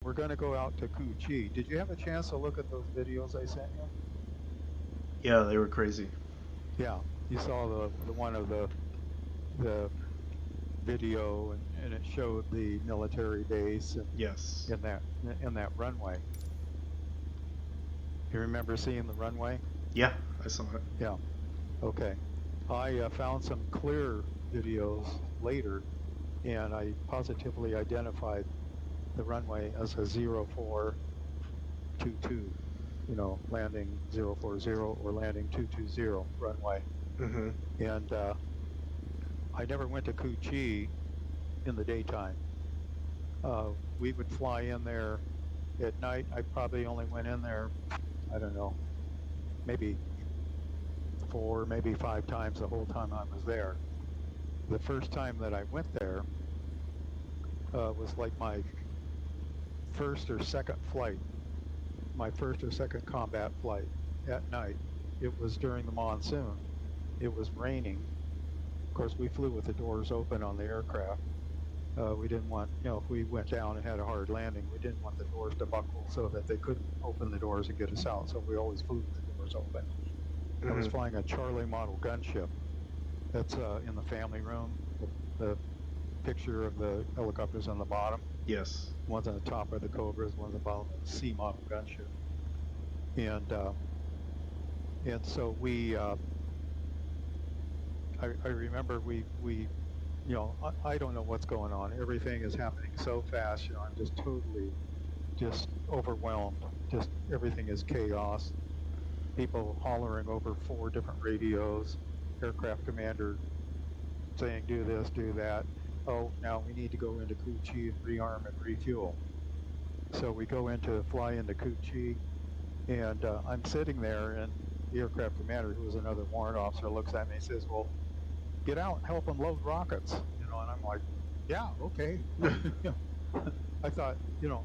we're going to go out to Kuchi. Did you have a chance to look at those videos I sent you? Yeah, they were crazy. Yeah, you saw the one of the video, and it showed the military base and Yes. in that runway. You remember seeing the runway? Yeah, I saw it. Yeah. Okay. I found some clear videos later, and I positively identified the runway as a 0422. Landing 040 or landing 220 runway. Mm-hmm. And I never went to Kuchi in the daytime. We would fly in there at night. I probably only went in there, I don't know, maybe four, maybe five times the whole time I was there. The first time that I went there was like my first or second flight, my first or second combat flight at night. It was during the monsoon. It was raining. Of course, we flew with the doors open on the aircraft. We didn't want, if we went down and had a hard landing, we didn't want the doors to buckle so that they couldn't open the doors and get us out. So we always flew with the doors open. I was Mm-hmm. flying a Charlie model gunship. That's in the family room. The picture of the helicopters on the bottom. Yes. One's on the top are the Cobras. One's on the bottom of the C model gunship. And so I remember I don't know what's going on. Everything is happening so fast. I'm just totally just overwhelmed. Just everything is chaos. People hollering over four different radios. Aircraft commander saying, "Do this, do that." Oh, now we need to go into Kuchi and rearm and refuel. So we fly into Kuchi, and I'm sitting there, and the aircraft commander, who was another warrant officer, looks at me and says, "Well, get out and help them load rockets." And I'm like, "Yeah, okay." I thought,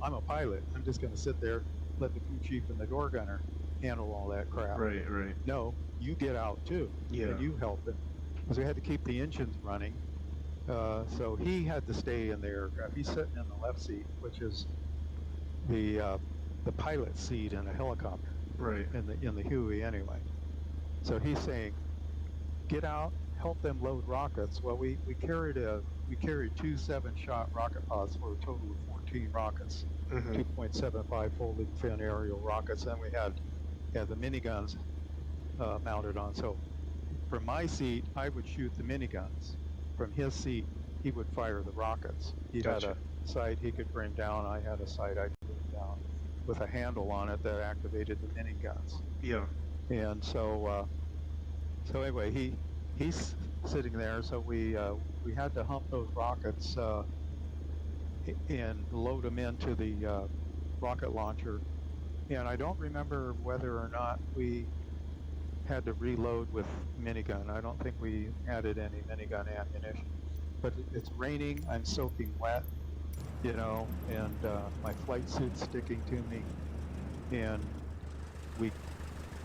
I'm a pilot. I'm just going to sit there, let the crew chief and the door gunner handle all that crap. Right, right. No, you get out too, Yeah. and you help them, because we had to keep the engines running. So he had to stay in the aircraft. He's sitting in the left seat, which is the uh, the pilot seat in a helicopter Right. in the Huey anyway. So he's saying, get out, help them load rockets. Well, we carried two 7-shot rocket pods for a total of 14 rockets, Mm-hmm. 2.75 folding fin aerial rockets. Then we had the miniguns mounted on. So from my seat, I would shoot the miniguns. From his seat, he would fire the rockets. He had Gotcha. a sight he could bring down. I had a sight I could bring down with a handle on it that activated the miniguns. Yeah. And so anyway, he's sitting there. So we had to hump those rockets and load them into the rocket launcher. And I don't remember whether or not we had to reload with minigun. I don't think we added any minigun ammunition. But it's raining. I'm soaking wet, and my flight suit's sticking to me. And we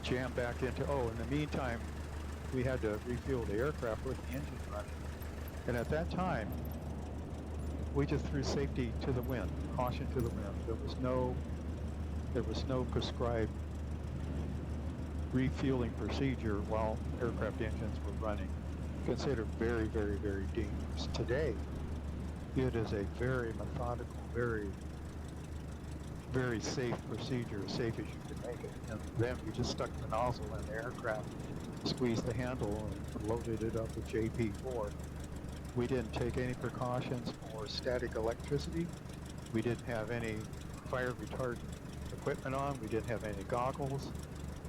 jam back into. Oh, in the meantime, we had to refuel the aircraft with the engine running. And at that time, we just threw safety to the wind, caution to the wind. There was no prescribed refueling procedure while aircraft engines were running. Considered very, very, very dangerous. Today, it is a very methodical, very, very safe procedure, as safe as you can make it. And then we just stuck the nozzle in the aircraft, squeezed the handle, and loaded it up with JP4. We didn't take any precautions for static electricity. We didn't have any fire retardant equipment on. We didn't have any goggles.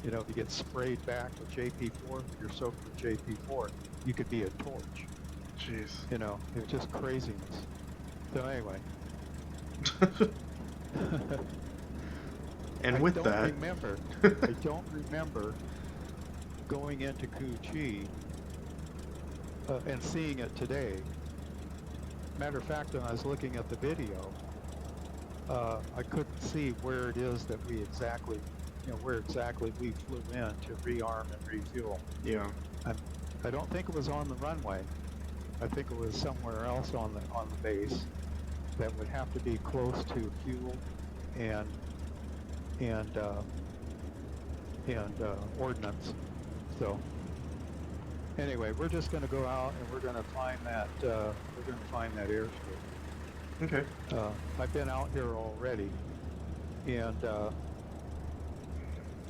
If you get sprayed back with JP4, you're soaked with JP4. You could be a torch. Jeez. It was just craziness. So anyway, And I with don't that, remember. I don't remember going into Kuchi and seeing it today. Matter of fact, when I was looking at the video, I couldn't see where it is that where exactly we flew in to rearm and refuel. yeah. I don't think it was on the runway. I think it was somewhere else on the base that would have to be close to fuel. and and uh, ordnance. So anyway, we're just going to go out and we're going to find that airstrip. Okay. I've been out here already, and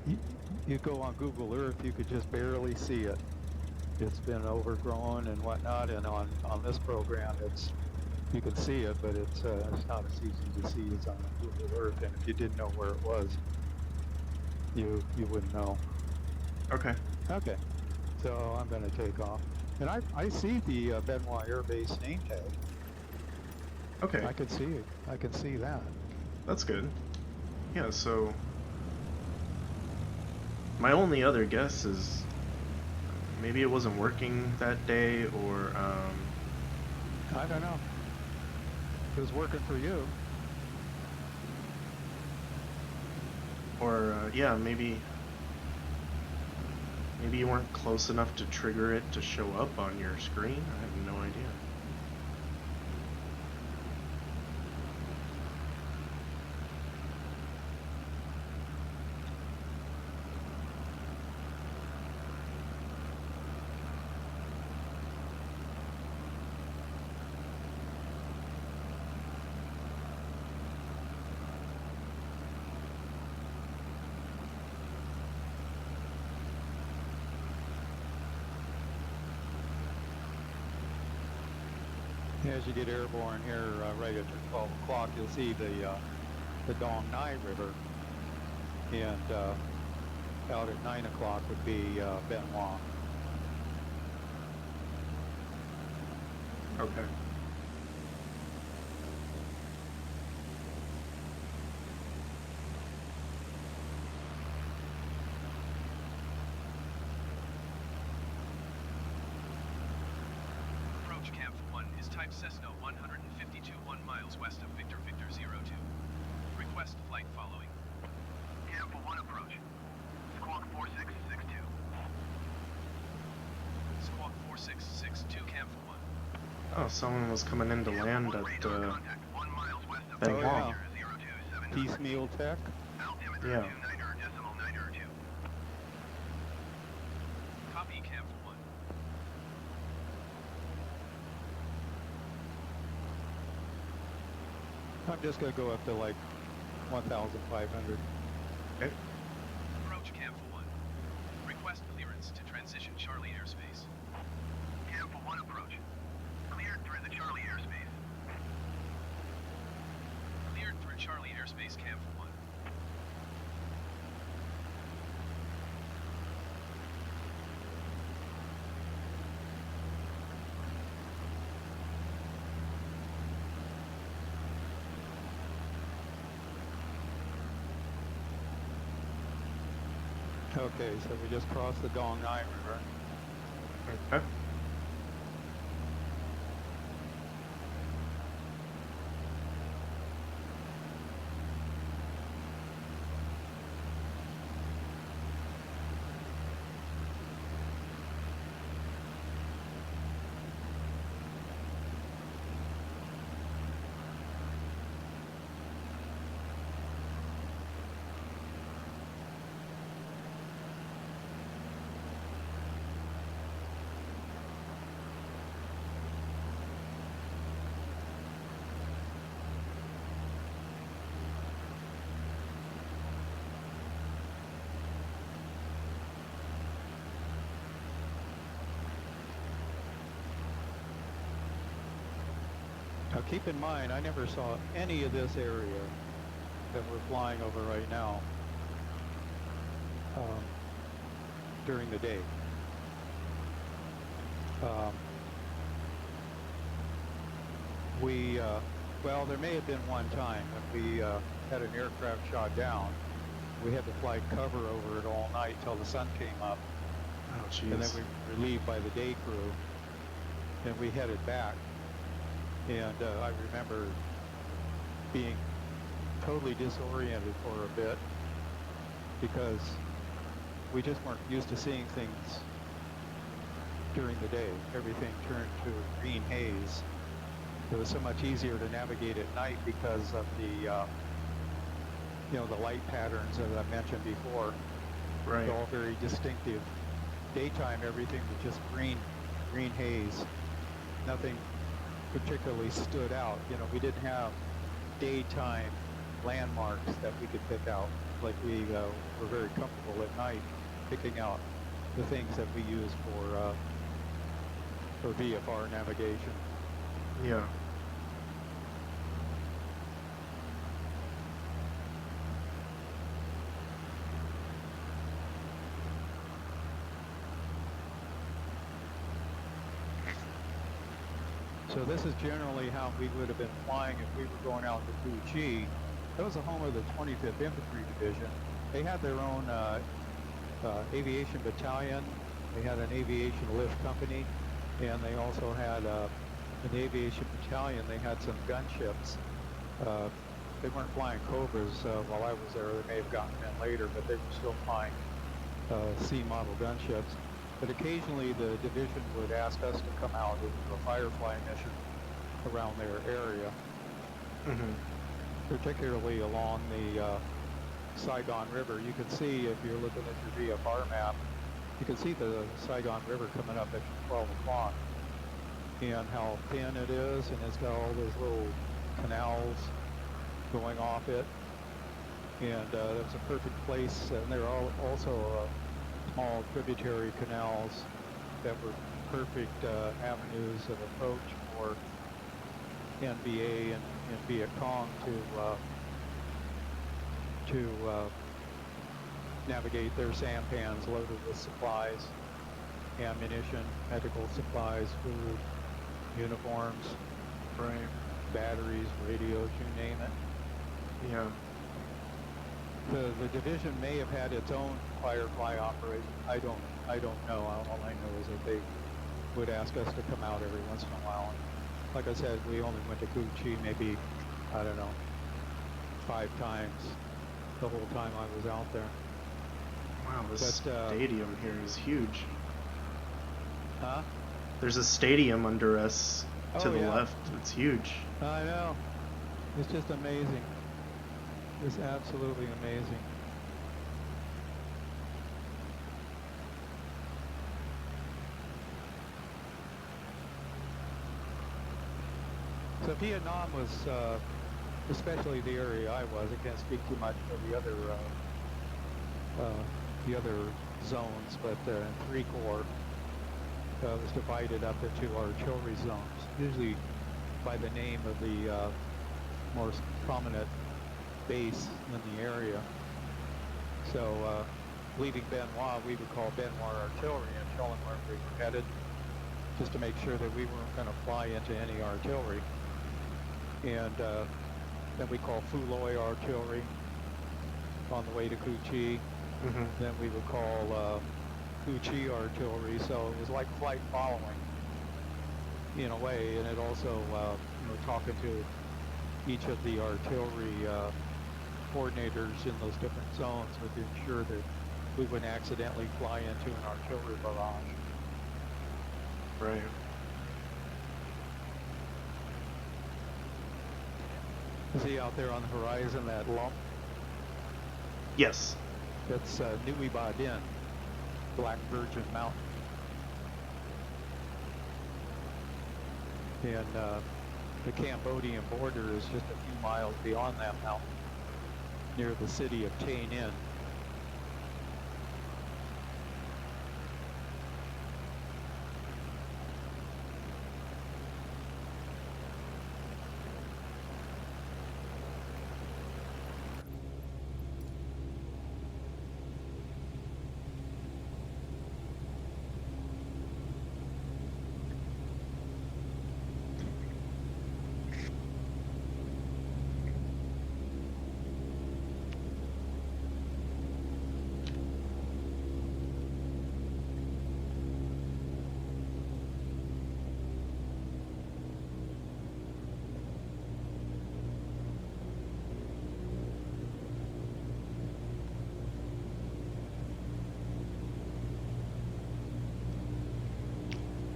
you, you go on Google Earth, you could just barely see it. It's been overgrown and whatnot, and on this program, you can see it, but it's not as easy to see as on Google Earth. And if you didn't know where it was, you wouldn't know. Okay. Okay, so I'm going to take off, and I see the Bien Hoa Air Base name tag. Okay. I can see it. I can see that. That's good. Yeah, so my only other guess is maybe it wasn't working that day, or I don't know. It was working for you. or yeah, maybe you weren't close enough to trigger it to show up on your screen. I have no idea. As you get airborne here, right at 12 o'clock, you'll see the Dong Nai River, and out at 9 o'clock would be Bien Hoa. Okay. Approach Camp 1 is type Cessna 152 1 miles west of Victor Victor 02. Request flight following. Camp 1 approach. Squawk 4662. Squawk 4662 Camp 1. Oh, someone was coming in to land at Contact 1 miles west of Bien Victor Hoa. Victor 0279. Piecemeal Tech. Altimeter Yeah. 29.902. Copy Camp 1. I'm just going to go up to like 1,500. Okay. Approach Camp 1. Request clearance to transition Charlie airspace. Camp 1 approach. Cleared through the Charlie airspace. Cleared through Charlie airspace, Camp 1. Okay, so we just crossed the Dong Nai River. Okay. Now keep in mind, I never saw any of this area that we're flying over right now during the day. Well, there may have been one time when we had an aircraft shot down. We had to fly cover over it all night till the sun came up, Oh, and then jeez. we were relieved by the day crew, and we headed back. And I remember being totally disoriented for a bit because we just weren't used to seeing things during the day. Everything turned to green haze. It was so much easier to navigate at night because of you know, the light patterns that I mentioned before. Right. They're all very distinctive. Daytime, everything was just green haze. Nothing particularly stood out. You know, we didn't have daytime landmarks that we could pick out. Like we were very comfortable at night picking out the things that we use for VFR navigation. Yeah. So this is generally how we would have been flying if we were going out to Cu Chi. That was the home of the 25th Infantry Division. They had their own aviation battalion. They had an aviation lift company, and they also had in the aviation battalion they had some gunships. They weren't flying Cobras while I was there. They may have gotten in later, but they were still flying C model gunships. But occasionally the division would ask us to come out and do a Firefly mission around their area, particularly along the Saigon River. You can see, if you're looking at your VFR map, you can see the Saigon River coming up at 12 o'clock and how thin it is, and it's got all those little canals going off it. And it was a perfect place, and there are also small tributary canals that were perfect avenues of approach for NVA and Viet Cong to navigate their sampans loaded with supplies, ammunition, medical supplies, food, uniforms, Right. batteries, radios, you name it. Yeah. The division may have had its own Firefly operation. I don't know. All I know is that they would ask us to come out every once in a while. And like I said, we only went to Cu Chi maybe, I don't know, 5 times the whole time I was out there. Wow, this But, stadium here is huge. Huh? There's a stadium under us to Oh, the yeah. left. It's huge. I know. It's just amazing. It's absolutely amazing. So Vietnam was, especially the area I was, I can't speak too much for the other zones, but 3 Corps was divided up into artillery zones, usually by the name of the most prominent base in the area. So leaving Bien Hoa, we would call Bien Hoa artillery and tell them where we were headed, just to make sure that we weren't going to fly into any artillery. And then we call Phu Loi artillery on the way to Cu Chi. Then we would call Cu Chi artillery. So it was like flight following in a way, and it also talking to each of the artillery coordinators in those different zones would ensure that we wouldn't accidentally fly into an artillery barrage. Right. See out there on the horizon that lump? Yes. That's Nui Ba Din, Black Virgin Mountain. And the Cambodian border is just a few miles beyond that mountain, near the city of Tay Ninh.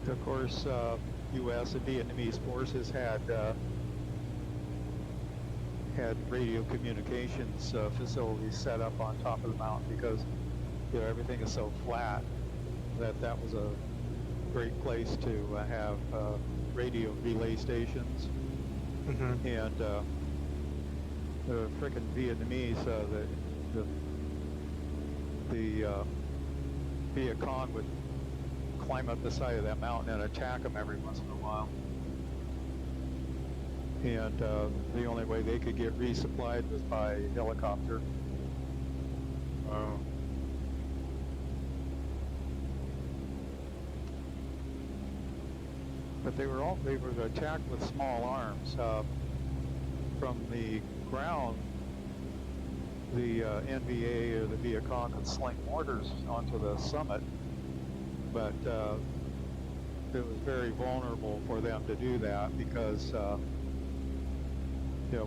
Of course, U.S. and Vietnamese forces had had radio communications facilities set up on top of the mountain because everything is so flat that was a great place to have radio relay stations. Mm-hmm. And the frickin' Vietnamese, the Viet Cong would climb up the side of that mountain and attack them every once in a while. And the only way they could get resupplied was by helicopter. Wow. But they were attacked with small arms. From the ground, the NVA or the Viet Cong could sling mortars onto the summit, but it was very vulnerable for them to do that because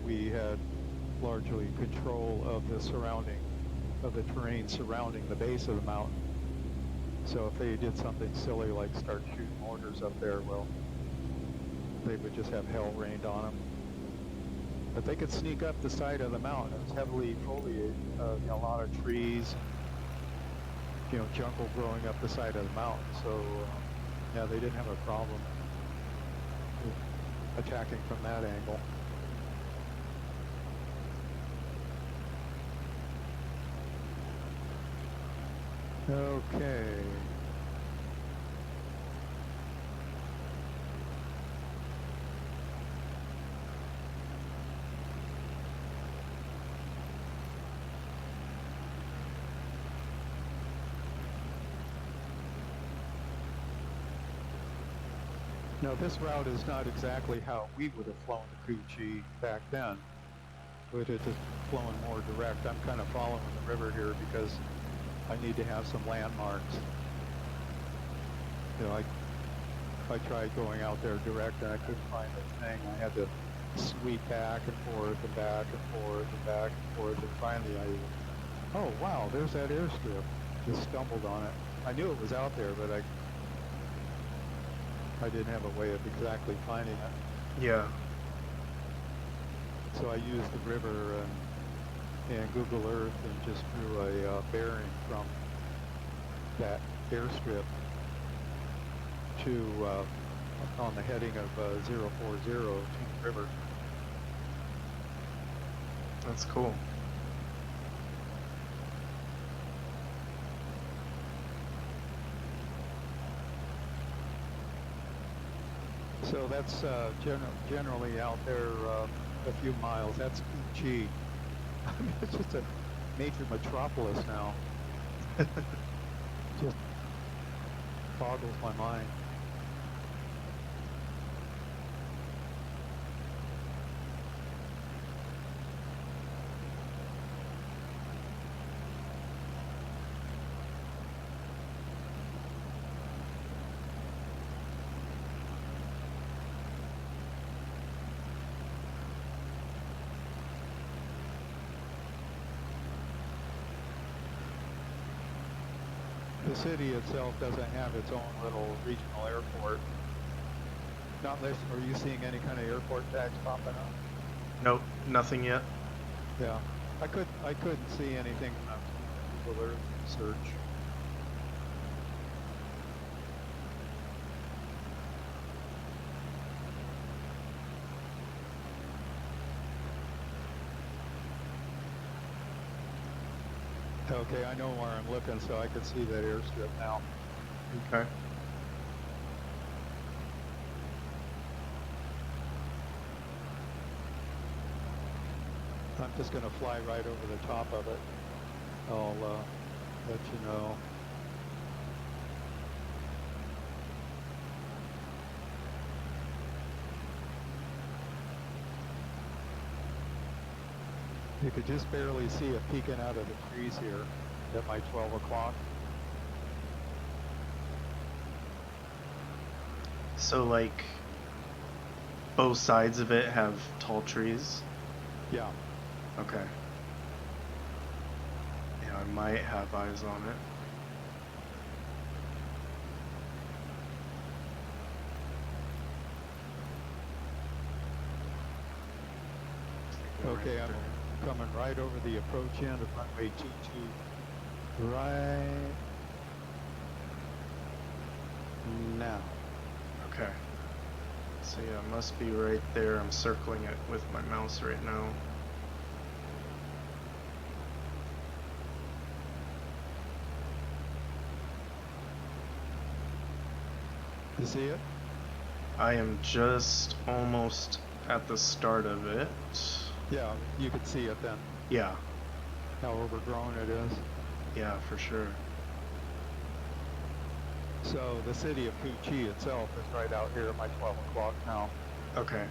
we had largely control of the terrain surrounding the base of the mountain. So if they did something silly like start shooting mortars up there, well, they would just have hell rained on them. But they could sneak up the side of the mountain. It was heavily foliaged, a lot of trees, jungle growing up the side of the mountain. So, yeah, they didn't have a problem with attacking from that angle. Okay. Now, this route is not exactly how we would have flown to Cu Chi back then. We would have just flown more direct. I'm kind of following the river here because I need to have some landmarks. I tried going out there direct and I couldn't find a thing. I had to sweep back and forth and back and forth and back and forth, and finally oh wow, there's that airstrip. Just stumbled on it. I knew it was out there, but I didn't have a way of exactly finding it. Yeah. So I used the river and Google Earth and just drew a bearing from that airstrip to on the heading of 040 to the river. That's cool. So that's generally out there a few miles. That's Cu Chi. I mean, it's just a major metropolis now. Just boggles my mind. The city itself doesn't have its own little regional airport. Not unless, are you seeing any kind of airport tags popping up? Nope, nothing yet. Yeah, I couldn't see anything when I was doing the Google Earth search. Okay, I know where I'm looking, so I can see that airstrip now. Okay. I'm just going to fly right over the top of it. I'll let you know. You could just barely see it peeking out of the trees here at my 12 o'clock. So, like, both sides of it have tall trees? Yeah. Okay. Yeah, I might have eyes on it. Okay, Okay, I'm coming right over the approach end of runway 22 right now. Okay. So yeah, it must be right there. I'm circling it with my mouse right now. You see it? I am just almost at the start of it. Yeah, you can see it then, Yeah, how overgrown it is. yeah, for sure. So the city of Cu Chi itself is right out here at my 12 o'clock now. Okay.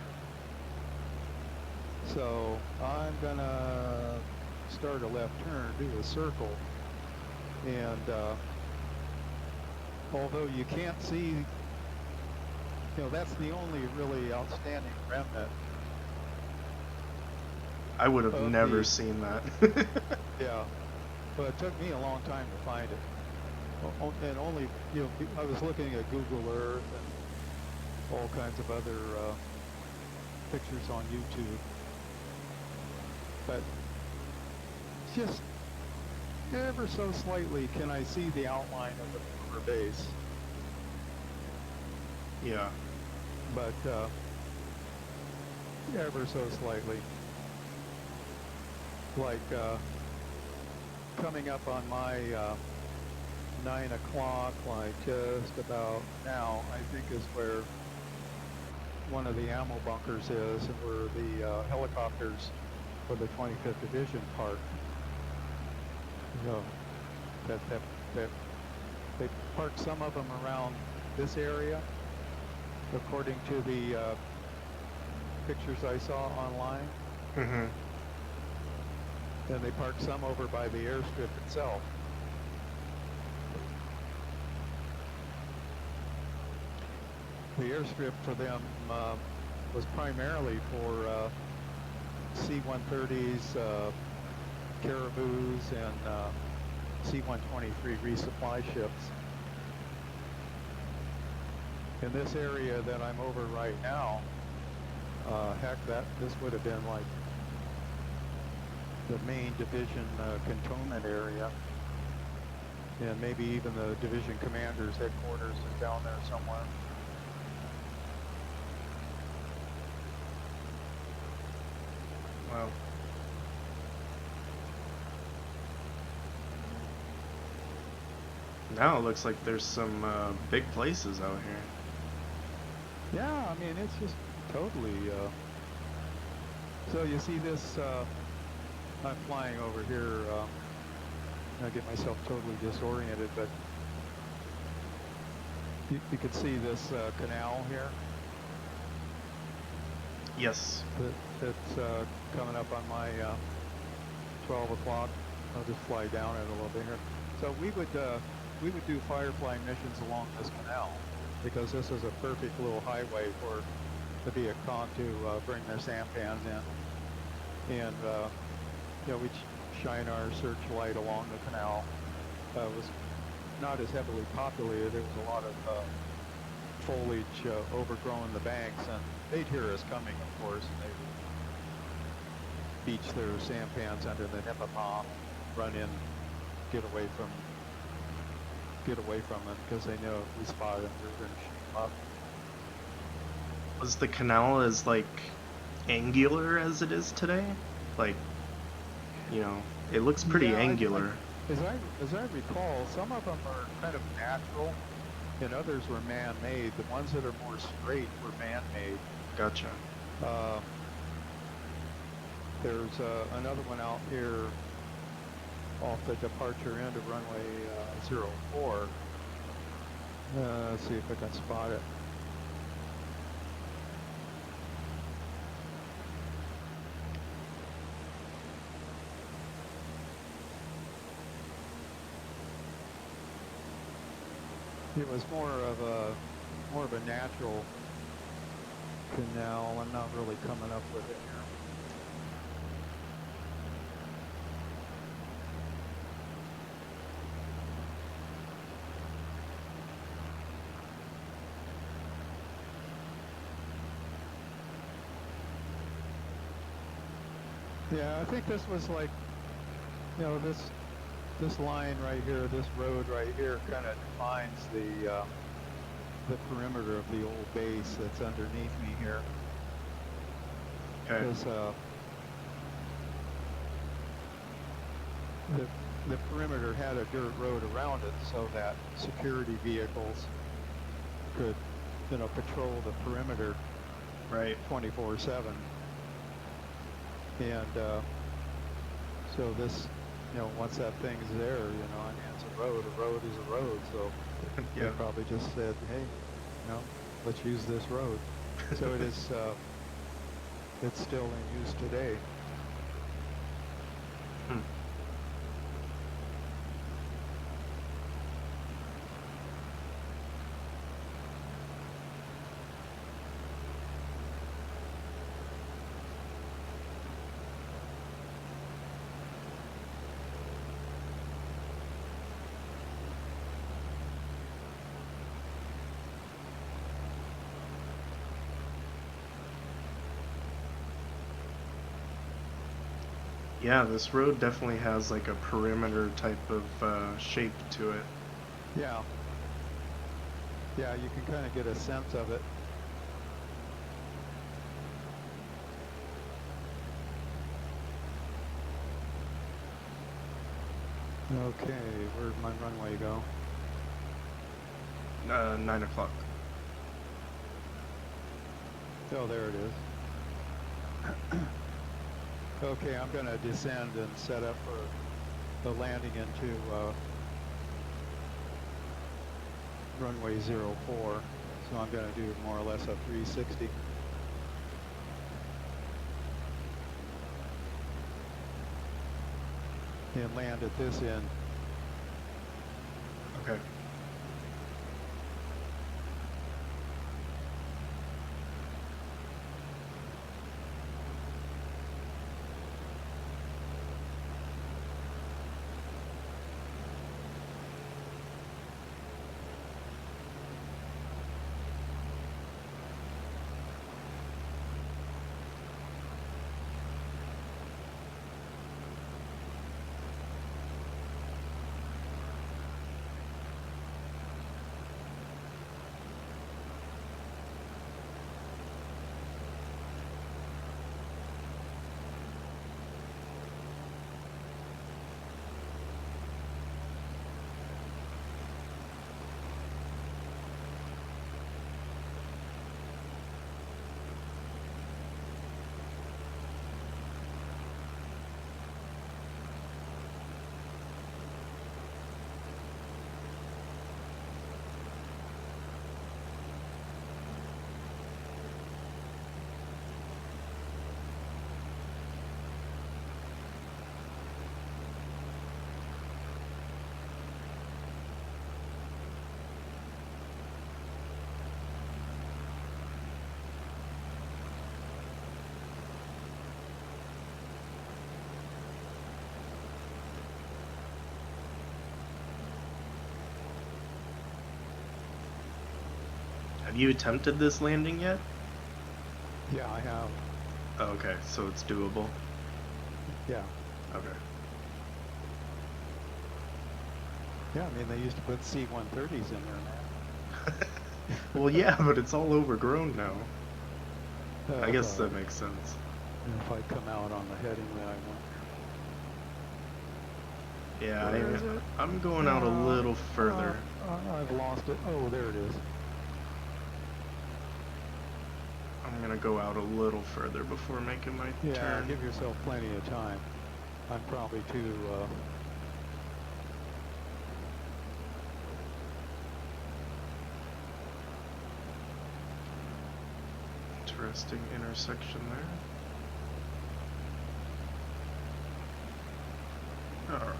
So I'm gonna start a left turn, do a circle, and although you can't see, that's the only really outstanding remnant. I would have Of never the- seen that. Yeah, but it took me a long time to find it. And only, I was looking at Google Earth and all kinds of other pictures on YouTube. But just ever so slightly can I see the outline of the former base. Yeah. But ever so slightly. Like coming up on my 9 o'clock, like just about now, I think is where one of the ammo bunkers is, and where the helicopters for the 25th Division park. That they parked some of them around this area, according to the pictures I saw online. Mm-hmm. And they parked some over by the airstrip itself. The airstrip for them was primarily for C-130s, Caribous, and C-123 resupply ships. In this area that I'm over right now, heck, this would have been like the main division cantonment area, and maybe even the division commander's headquarters is down there somewhere. Wow. Now it looks like there's some big places out here. Yeah, I mean, it's just totally, so you see this, I'm flying over here, I get myself totally disoriented, but you can see this canal here. Yes. That's coming up on my 12 o'clock. I'll just fly down it a little bit here. So we would do firefly missions along this canal, because this is a perfect little highway for the Viet Cong to bring their sampans in. And we'd shine our searchlight along the canal. It was not as heavily populated. There was a lot of foliage overgrowing the banks, and they'd hear us coming, of course, and they would beach their sampans under the Nippapalm, run in, get away from them, because they know if we spot them, they're going to shoot them up. Was the canal as like angular as it is today? Like, it looks pretty angular. As I recall, some of them are kind of natural, and others were man-made. The ones that are more straight were man-made. Gotcha. There's another one out here off the departure end of runway 04. Let's see if I can spot it. It was more of a natural canal. I'm not really coming up with it here. Yeah, I think this was like, this line right here, this road right here, kind of defines the perimeter of the old base that's underneath me here. Okay. Because the perimeter had a dirt road around it, so that security vehicles could, patrol the perimeter Right. 24/7. And so this, once that thing's there, it's a road. A road is a road. So Yeah. they probably just said, hey, let's use this road. So it is. It's still in use today. Hmm. Yeah, this road definitely has like a perimeter type of shape to it. Yeah. Yeah, you can kind of get a sense of it. Okay, where'd my runway go? 9 o'clock. Oh, there it is. Okay, I'm going to descend and set up for the landing into runway 04. So I'm going to do more or less a 360. And land at this end. Okay. Have you attempted this landing yet? Yeah, I have. Oh, okay, so it's doable. Yeah. Okay. Yeah, I mean, they used to put C-130s in there, man. Well, yeah, but it's all overgrown now. I guess Uh, that makes sense. If I come out on the heading that I want. Yeah, Where is it? I'm going out a little further. I've lost it. Oh, there it is. I'm gonna go out a little further before making my Yeah, turn. give yourself plenty of time. I'm probably too... Interesting intersection there. Alright.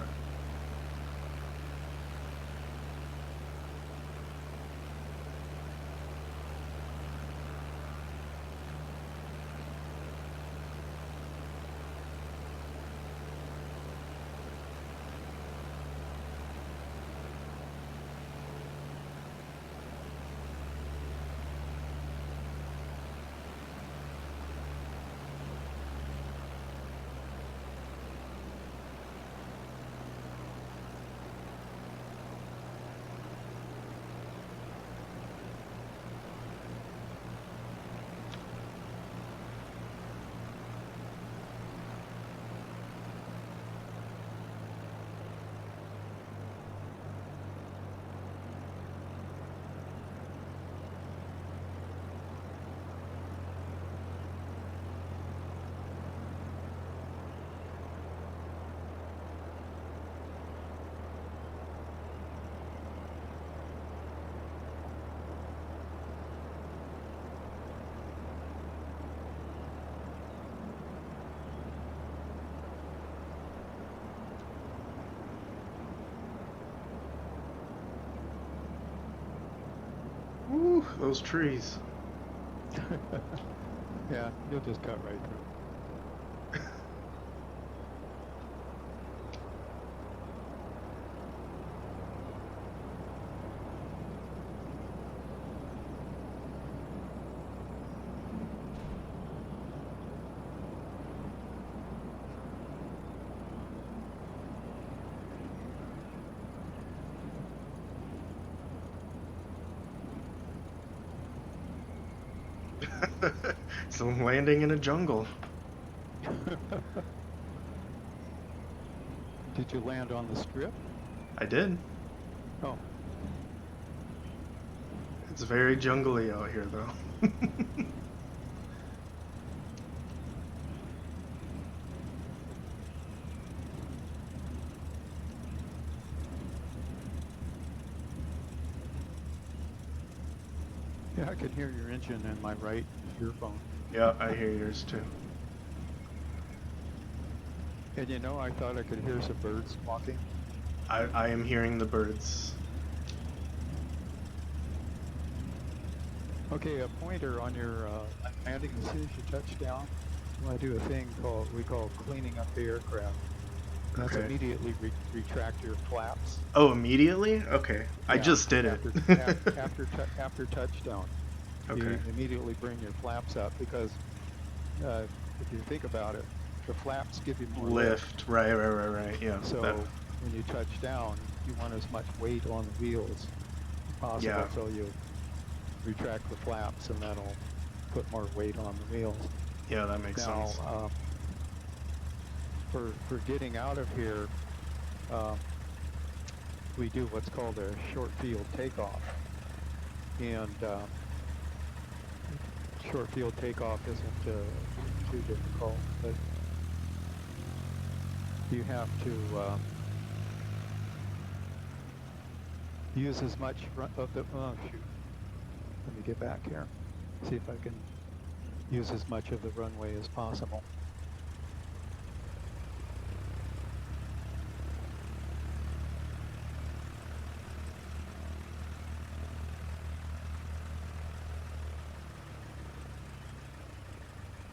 Whew, those trees. Yeah, you'll just cut right through. So landing in a jungle. Did you land on the strip? I did. Oh, It's very jungly out here, though. yeah, I could hear your engine in my right earphone. Yeah, I hear yours too. And you know, I thought I could hear some birds walking. I am hearing the birds. Okay, a pointer on your landing as soon as you touch down. You want to do a thing we call cleaning up the aircraft. That's Okay. immediately retract your flaps. Oh, immediately? Okay. I Yeah, just did it. after touchdown. Okay. You immediately bring your flaps up because if you think about it, the flaps give you more lift. Right. Yeah. So when you touch down, you want as much weight on the wheels as possible. Yeah. So you retract the flaps, and that'll put more weight on the wheels. Yeah, that makes sense. For getting out of here, we do what's called a short field takeoff, and short field takeoff isn't too difficult, but you have to use as much of the, oh shoot, let me get back here, see if I can use as much of the runway as possible.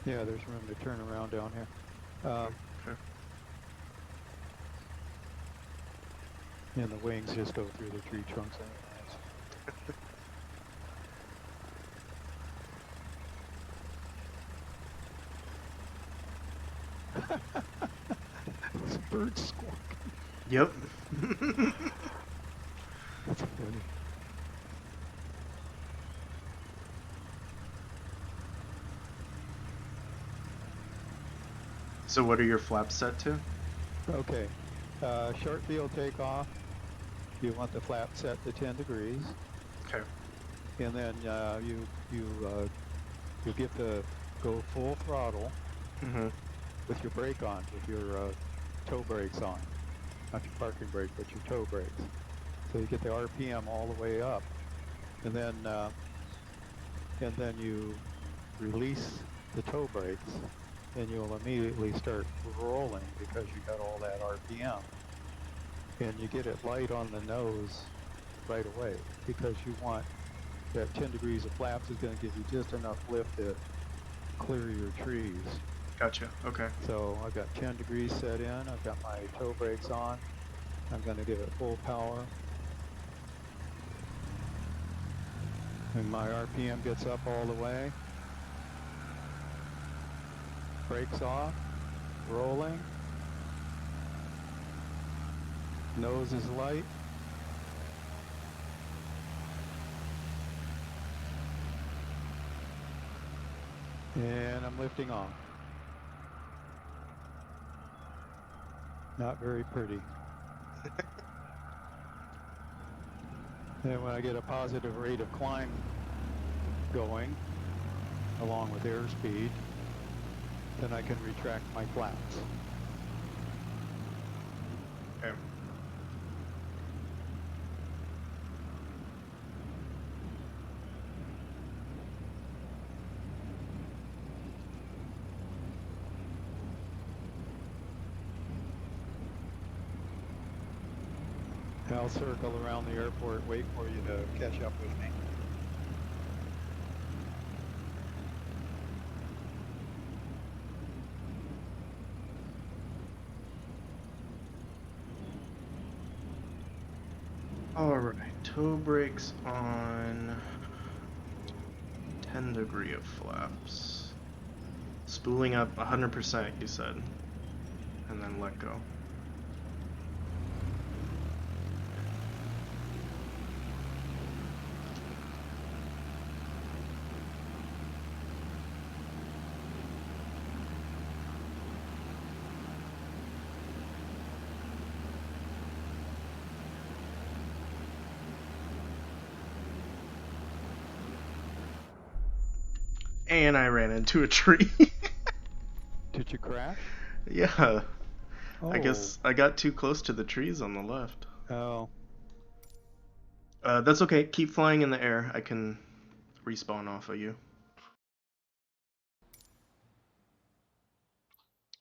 Yeah, there's room to turn around down here. Okay. And the wings just go through the tree trunks anyways. Those birds squawking. Yep. That's funny. So what are your flaps set to? Okay, short field takeoff, you want the flap set to 10 degrees. Okay. And then you get the go full throttle with your brake on, with your toe brakes on. Not your parking brake, but your toe brakes. So you get the RPM all the way up. And then you release the toe brakes, and you'll immediately start rolling because you got all that RPM. And you get it light on the nose right away because you want that 10 degrees of flaps is going to give you just enough lift to clear your trees. Gotcha. Okay. So I've got 10 degrees set in, I've got my toe brakes on, I'm going to give it full power. And my RPM gets up all the way. Brakes off, rolling. Nose is light. And I'm lifting off. Not very pretty. And when I get a positive rate of climb going, along with airspeed, then I can retract my flaps. Okay. I'll circle around the airport, wait for you to catch up with me. Alright, toe brakes on 10 degree of flaps. Spooling up 100%, you said. And then let go. And I ran into a tree. Did you crash? Yeah. Oh. I guess I got too close to the trees on the left. Oh. That's okay. Keep flying in the air. I can respawn off of you.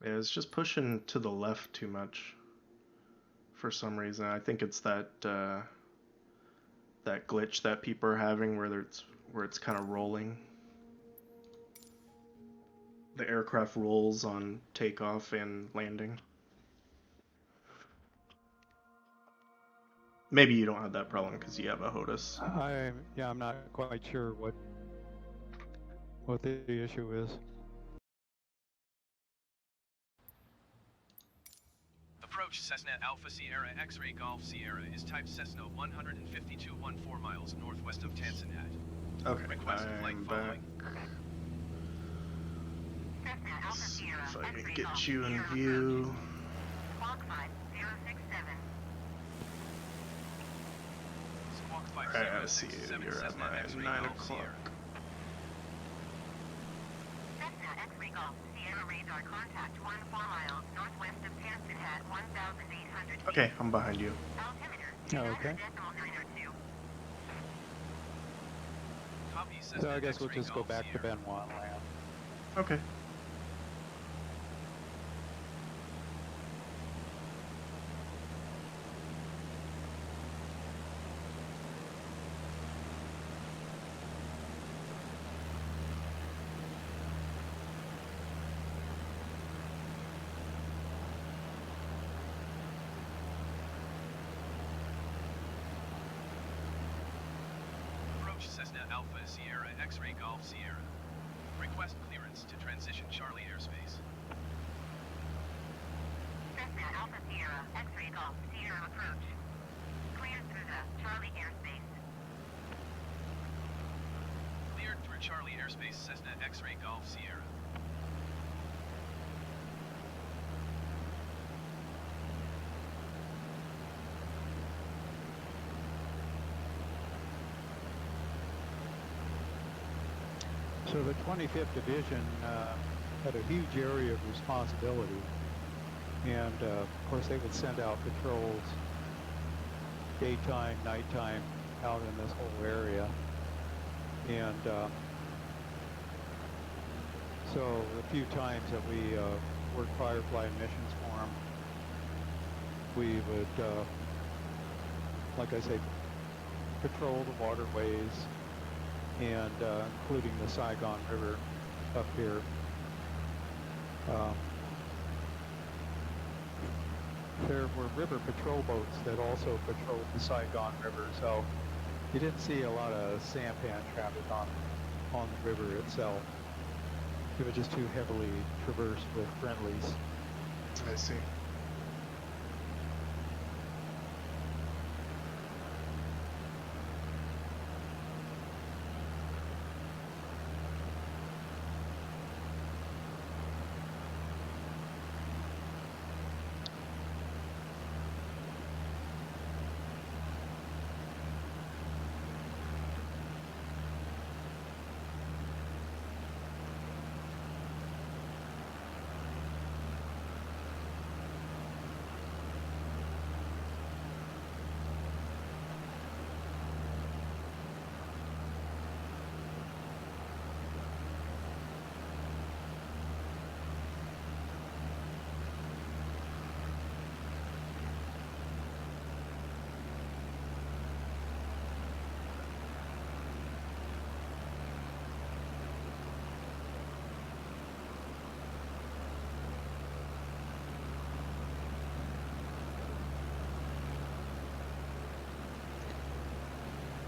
Yeah, it's just pushing to the left too much. For some reason, I think it's that that glitch that people are having where it's kind of rolling. The aircraft rolls on takeoff and landing. Maybe you don't have that problem because you have a HOTUS. I'm not quite sure what the issue is. Approach Cessna Alpha Sierra X-Ray Golf Sierra is type Cessna 152.14 miles northwest of Tansenhat. Okay, Request flight I'm following. back. Let's see if I can get you in view. Squawk Alright, I see you. You're at my 9 o'clock. Cessna X-Ray Golf Sierra radar contact 14 miles northwest of Tansenhat, 1,800 feet. Okay, I'm behind you. Altimeter, Okay. 902. Copy, Cessna So I guess we'll X-Ray just go Golf back to Sierra. Bien Hoa and land. Okay. Approach Cessna Alpha Sierra X-Ray Golf Sierra. Request clearance to transition Charlie airspace. Cessna Alpha Sierra X-Ray Golf Sierra approach. Cleared through the Charlie airspace. Cleared through Charlie airspace Cessna X-Ray Golf Sierra. So the 25th Division had a huge area of responsibility, and of course they would send out patrols daytime, nighttime, out in this whole area. And so the few times that we worked Firefly missions for them, we would, like I say, patrol the waterways, and including the Saigon River up here. There were river patrol boats that also patrolled the Saigon River, so you didn't see a lot of sampan traffic on the river itself. It was just too heavily traversed with friendlies. I see.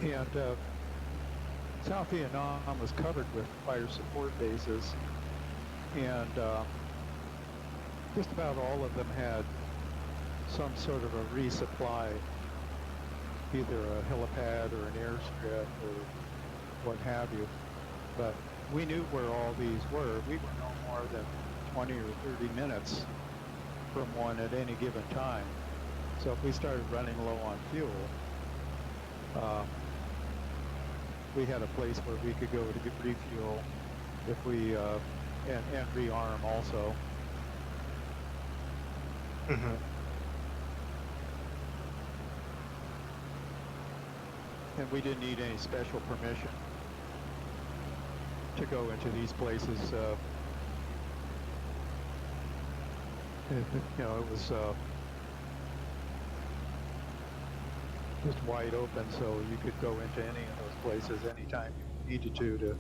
And South Vietnam was covered with fire support bases, and just about all of them had some sort of a resupply, either a helipad or an airstrip or what have you. But we knew where all these were. We were no more than 20 or 30 minutes from one at any given time. So if we started running low on fuel, we had a place where we could go to get refuel if we and rearm also. Mm-hmm. And we didn't need any special permission to go into these places. You know, it was just wide open, so you could go into any of those places anytime you needed to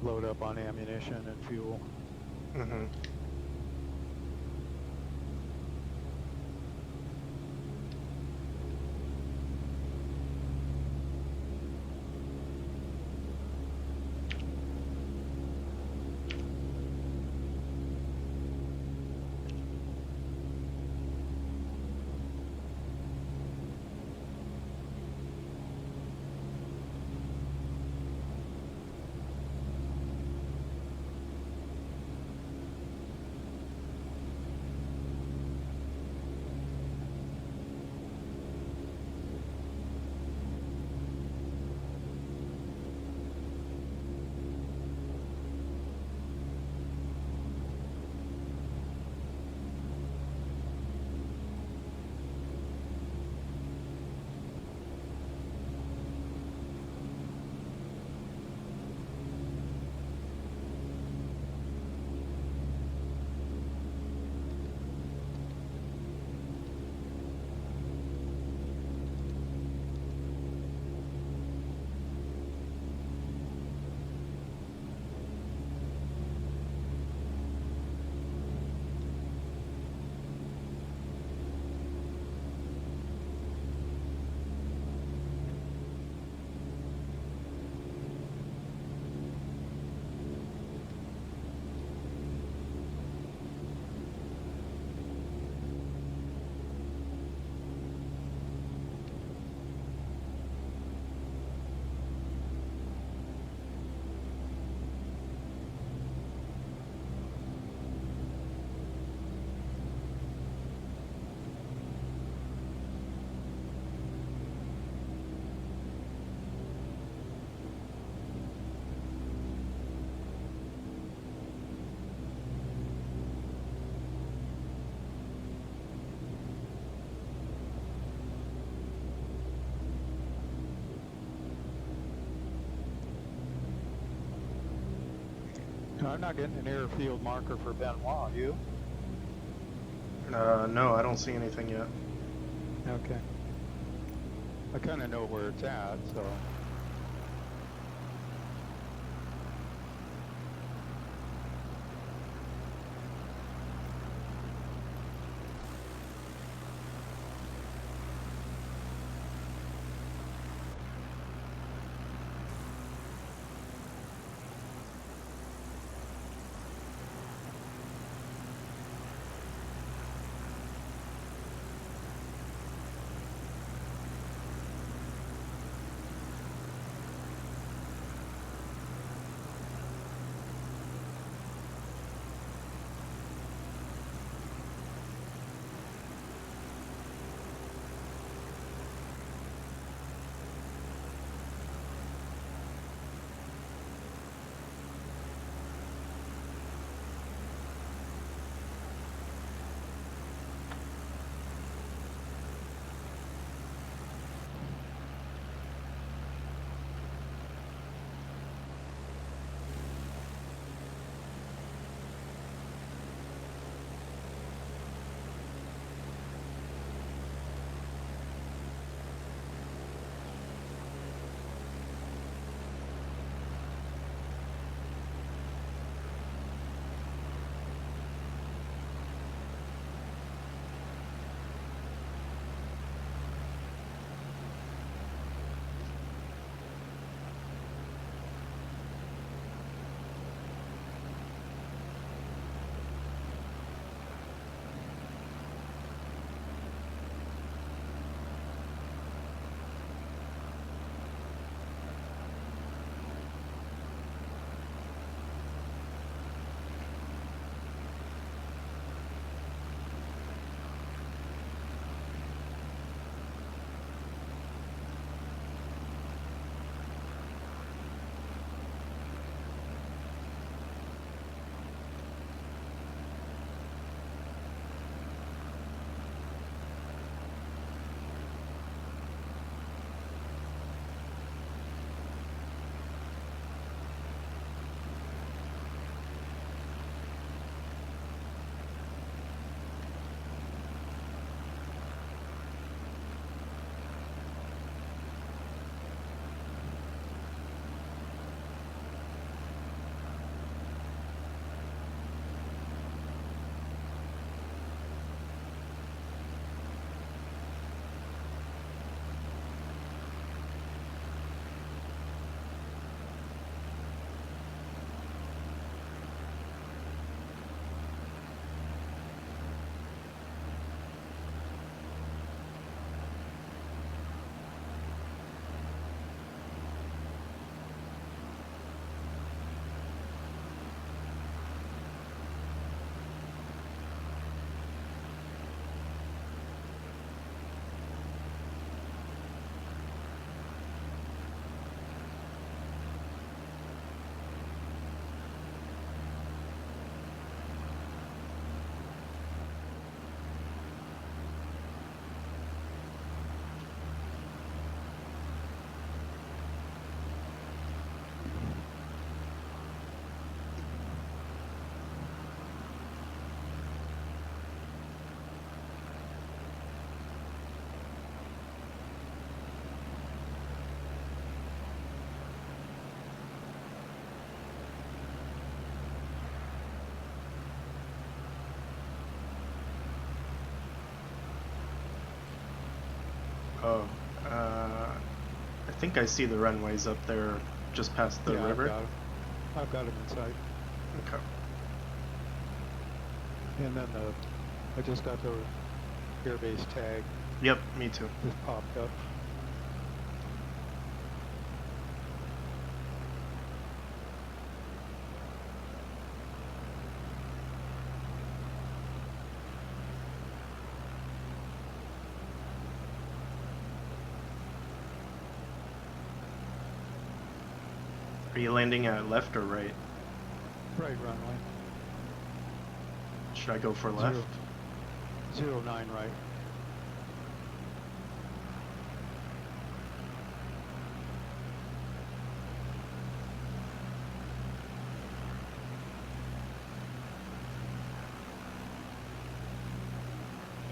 load up on ammunition and fuel. Mm-hmm. I'm not getting an airfield marker for Bien Hoa, you? No, I don't see anything yet. Okay. I kind of know where it's at, so. Oh, I think I see the runways up there just past the Yeah, river. I've got them in sight. Okay. And then I just got the airbase tag Yep, me too. just popped up. Are you landing at left or right? Right runway. Should I go for left? 09 right.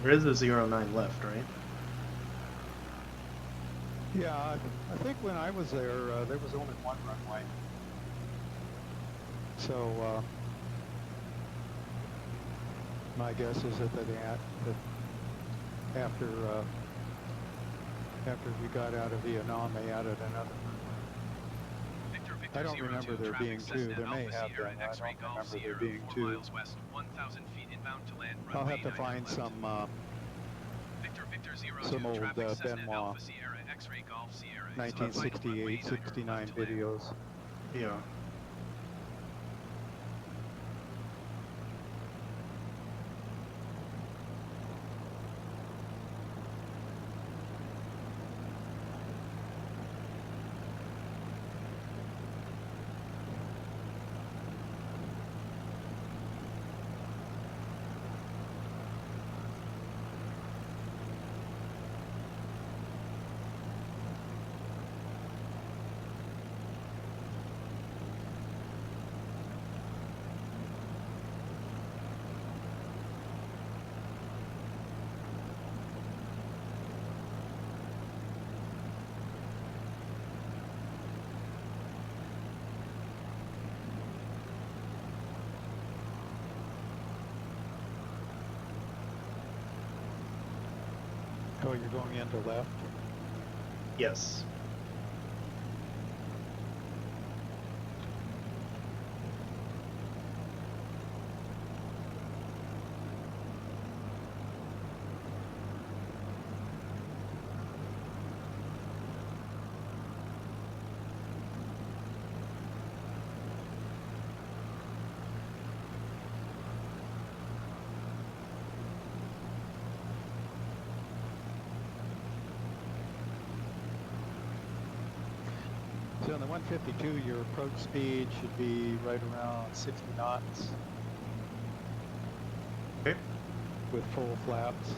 There is a 09 left, right? Yeah, I think when I was there was only one runway. So my guess is that after we got out of Vietnam, they added another runway. Victor, Victor, I don't 02, remember there traffic being two. Cessna There may Alpha have Sierra been. I X-ray don't Golf remember there Sierra, being 4 two. miles west, 1,000 feet inbound to land I'll runway have to 9 find left. some Victor, Victor, 02, some old traffic Bien Cessna Hoa Alpha Sierra X-ray Golf Sierra is on final 1968, runway 9 69 left to land. videos. Yeah. Oh, you're going into left? Yes. So on the 152, your approach speed should be right around 60 knots Okay. with full flaps.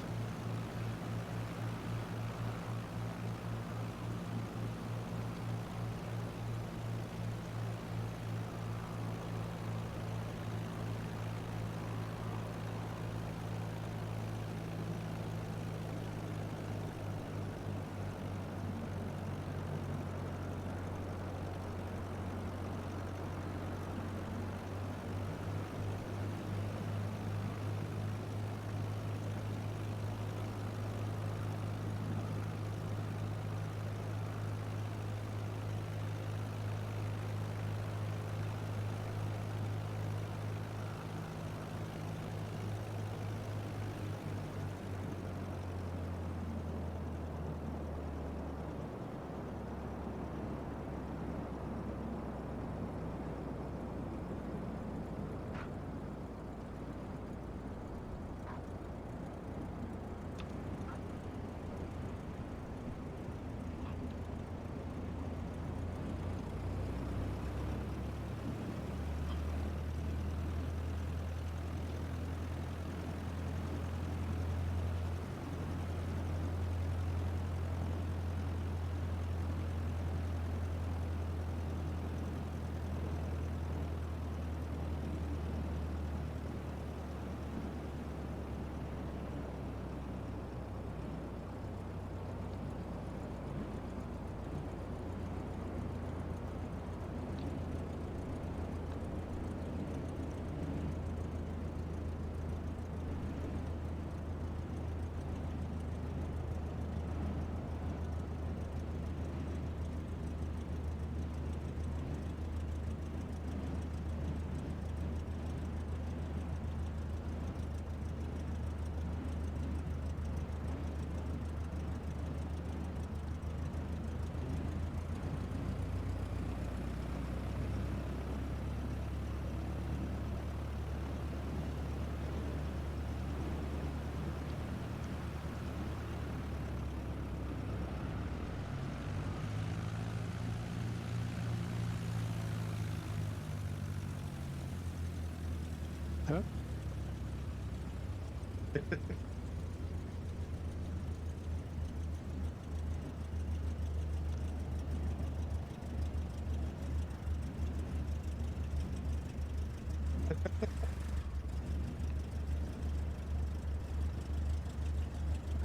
Huh?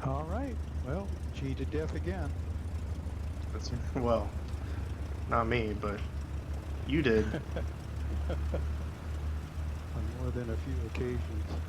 All right. Well, G to death again. Well, not me, but you did. On more than a few occasions.